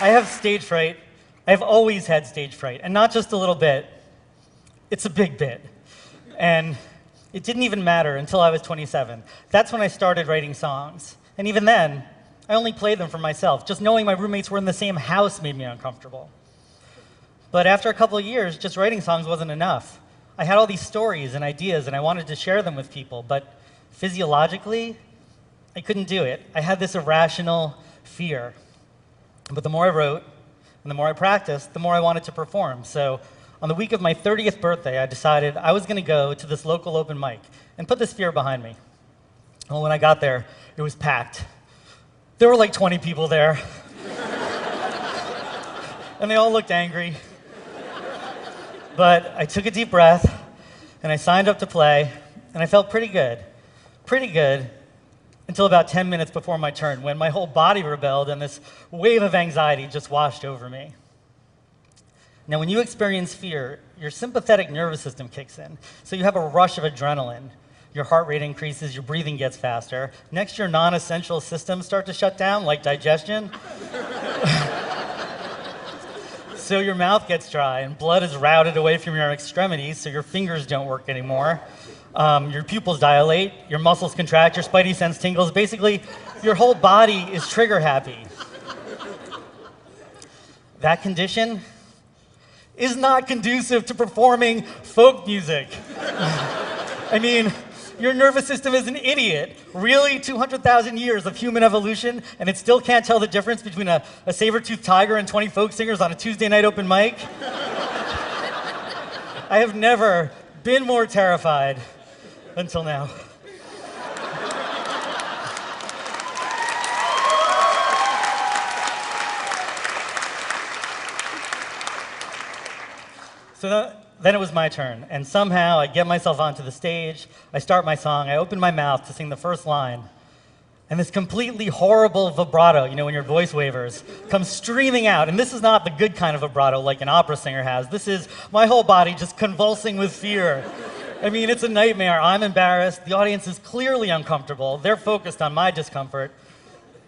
I have stage fright. I've always had stage fright, and not just a little bit. It's a big bit. And it didn't even matter until I was 27. That's when I started writing songs. And even then, I only played them for myself. Just knowing my roommates were in the same house made me uncomfortable. But after a couple of years, just writing songs wasn't enough. I had all these stories and ideas, and I wanted to share them with people, but physiologically, I couldn't do it. I had this irrational fear. But the more I wrote, and the more I practiced, the more I wanted to perform. So on the week of my 30th birthday, I decided I was going to go to this local open mic and put this fear behind me. Well, when I got there, it was packed. There were like 20 people there. And they all looked angry. But I took a deep breath, and I signed up to play, and I felt pretty good, until about 10 minutes before my turn, when my whole body rebelled and this wave of anxiety just washed over me. Now, when you experience fear, your sympathetic nervous system kicks in, so you have a rush of adrenaline. Your heart rate increases, your breathing gets faster. Next, your non-essential systems start to shut down, like digestion. So your mouth gets dry, and blood is routed away from your extremities, so your fingers don't work anymore. Your pupils dilate, your muscles contract, your spidey sense tingles. Basically, your whole body is trigger happy. That condition is not conducive to performing folk music. I mean, your nervous system is an idiot. Really? 200,000 years of human evolution, and it still can't tell the difference between a saber-toothed tiger and 20 folk singers on a Tuesday night open mic? I have never been more terrified until now. So then it was my turn, and somehow I get myself onto the stage, I start my song, I open my mouth to sing the first line, and this completely horrible vibrato, you know, when your voice wavers, comes streaming out. And this is not the good kind of vibrato like an opera singer has. This is my whole body just convulsing with fear. I mean, it's a nightmare. I'm embarrassed. The audience is clearly uncomfortable. They're focused on my discomfort.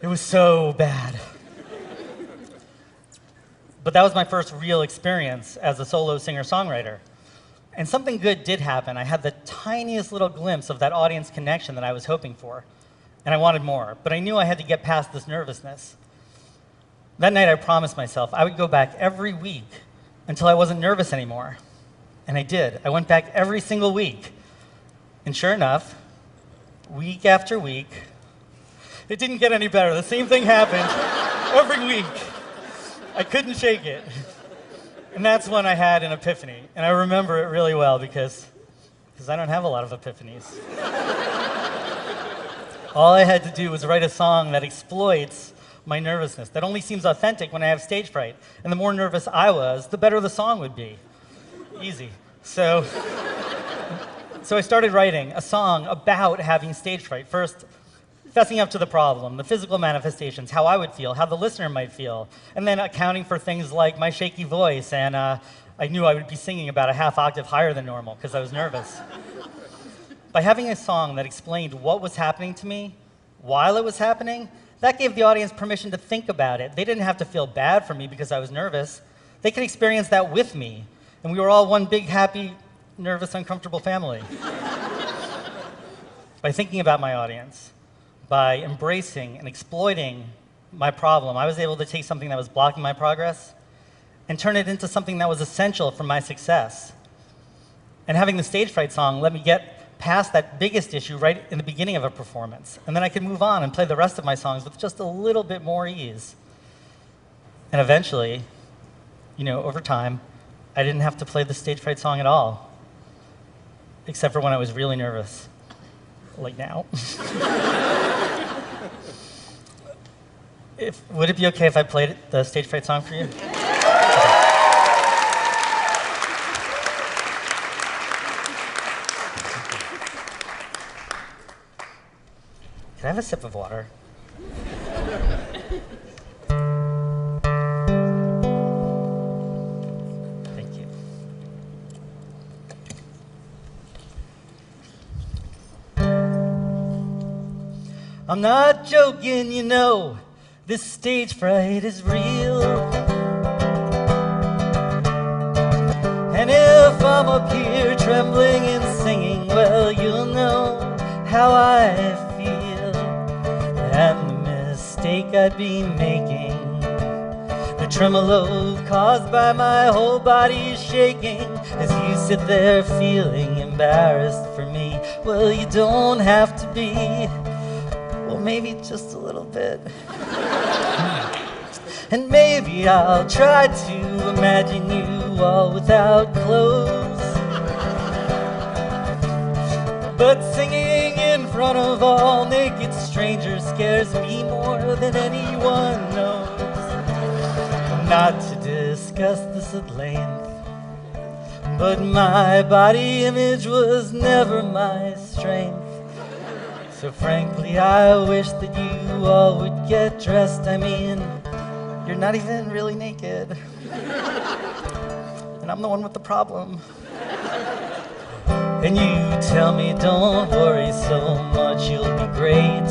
It was so bad. But that was my first real experience as a solo singer-songwriter. And something good did happen. I had the tiniest little glimpse of that audience connection that I was hoping for. And I wanted more, but I knew I had to get past this nervousness. That night I promised myself I would go back every week until I wasn't nervous anymore. And I did. I went back every single week. And sure enough, week after week, it didn't get any better. The same thing happened every week. I couldn't shake it. And that's when I had an epiphany. And I remember it really well because I don't have a lot of epiphanies. All I had to do was write a song that exploits my nervousness, that only seems authentic when I have stage fright. And the more nervous I was, the better the song would be. Easy. So I started writing a song about having stage fright. First, fessing up to the problem, the physical manifestations, how I would feel, how the listener might feel, and then accounting for things like my shaky voice, and I knew I would be singing about a half octave higher than normal because I was nervous. By having a song that explained what was happening to me while it was happening, that gave the audience permission to think about it. They didn't have to feel bad for me because I was nervous. They could experience that with me, and we were all one big, happy, nervous, uncomfortable family. By thinking about my audience, by embracing and exploiting my problem, I was able to take something that was blocking my progress and turn it into something that was essential for my success. And having the stage fright song let me get past that biggest issue right in the beginning of a performance. And then I could move on and play the rest of my songs with just a little bit more ease. And eventually, you know, over time, I didn't have to play the stage fright song at all, except for when I was really nervous, like now. Would it be okay if I played the stage fright song for you? Can I have a sip of water? Thank you. I'm not joking, you know. this stage fright is real. And if I'm up here trembling and singing, well, you'll know how I feel, and the mistake I'd be making, the tremolo caused by my whole body shaking, as you sit there feeling embarrassed for me. Well, you don't have to be, well, maybe just a little bit. And maybe I'll try to imagine you all without clothes, but singing in front of all naked strangers scares me more than anyone knows. Not to discuss this at length, but my body image was never my strength. So frankly, I wish that you all would get dressed. I mean, you're not even really naked. And I'm the one with the problem. And you tell me, don't worry so much, you'll be great.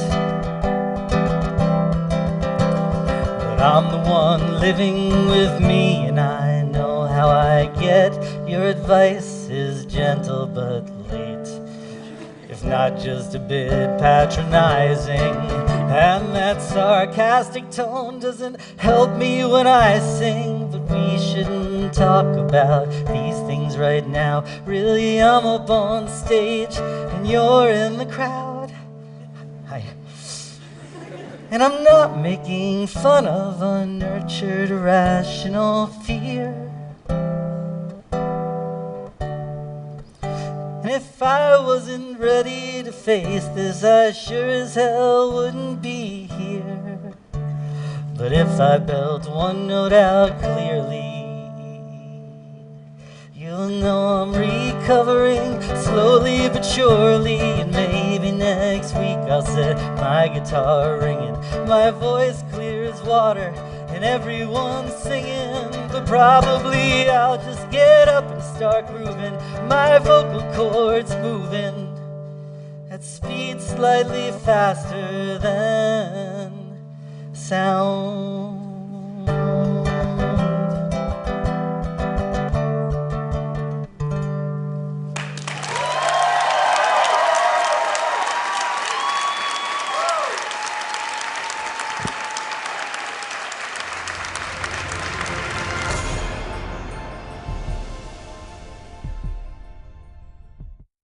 But I'm the one living with me, and I know how I get. Your advice is gentle but late, if not just a bit patronizing. And that sarcastic tone doesn't help me when I sing. But we shouldn't talk about these things right now. Really, I'm up on stage and you're in the crowd. Hi. And I'm not making fun of a nurtured, irrational fear. And if I wasn't ready to face this, I sure as hell wouldn't be here. But if I belt one note out clearly, you'll know I'm recovering slowly but surely. And maybe next week I'll set my guitar ringing, my voice clear as water, and everyone's singing. But probably I'll just get up and start grooving, my vocal cords moving at speed slightly faster than sound.